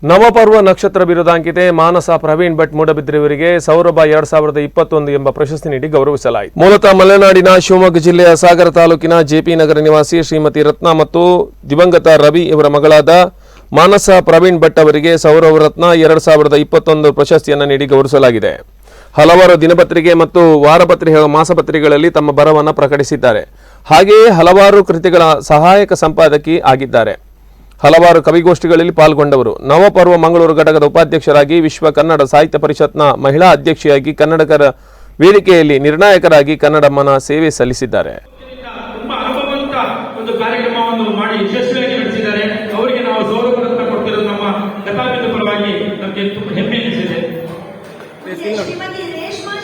ನವಪರ್ವ ನಕ್ಷತ್ರ ಬಿರುದಾಂಕಿತೆ ಮಾನಸ ಪ್ರವೀಣ್ ಭಟ್ ಮೂಡಬಿದ್ರೆ ಇವರಿಗೆ ಸೌರಭ 2021 ಎಂಬ ಪ್ರಶಸ್ತಿ ನೀಡಿ ಗೌರವಿಸಲಾಯಿತು. ಮೂಲತಃ ಮಲೆನಾಡಿನ ಶಿವಮೊಗ್ಗ ಜಿಲ್ಲೆಯ ಸಾಗರ ತಾಲೂಕಿನ ಜೆಪಿ ನಗರ ನಿವಾಸಿ ಶ್ರೀಮತಿ ರತ್ನ ಮತ್ತು ದಿವಂಗತ ರವಿ ಇವರ ಮಗಳಾದ ಮಾನಸ ಪ್ರವೀಣ್ ಭಟ್ ಅವರಿಗೆ ಸೌರಭ ರತ್ನ 2021 ಪ್ರಶಸ್ತಿಯನ್ನು ನೀಡಿ ಗೌರವಿಸಲಾಗಿದೆ. ಹಲವಾರು ದಿನಪತ್ರಿಕೆ ಮತ್ತು ವಾರಪತ್ರಿಕೆ ಮಾಸಪತ್ರಿಕೆಗಳಲ್ಲಿ ತಮ್ಮ ಬರಹವನ್ನು ಪ್ರಕಟಿಸಿದ್ದಾರೆ. ಹಾಗೆಯೇ ಹಲವಾರು ಕೃತಿಗಳ ಸಹಾಯಕ ಸಂಪಾದಕಿ ಆಗಿದ್ದಾರೆ. ಹಲವಾರು ಕವಿಗೋಷ್ಠಿಗಳಲ್ಲಿ ಪಾಲ್ಗೊಂಡವರು. ನವಪರ್ವ ಮಂಗಳೂರು ಘಟಕದ ಉಪಾಧ್ಯಕ್ಷರಾಗಿ, ವಿಶ್ವ ಕನ್ನಡ ಸಾಹಿತ್ಯ ಪರಿಷತ್ನ ಮಹಿಳಾ ಅಧ್ಯಕ್ಷೆಯಾಗಿ, ಕನ್ನಡಕರ ವೇದಿಕೆಯಲ್ಲಿ ನಿರ್ಣಾಯಕರಾಗಿ ಕನ್ನಡಮ್ಮನ ಸೇವೆ ಸಲ್ಲಿಸಿದ್ದಾರೆ. ಶ್ರೀಮತಿ ರೇಷ್ಮಾ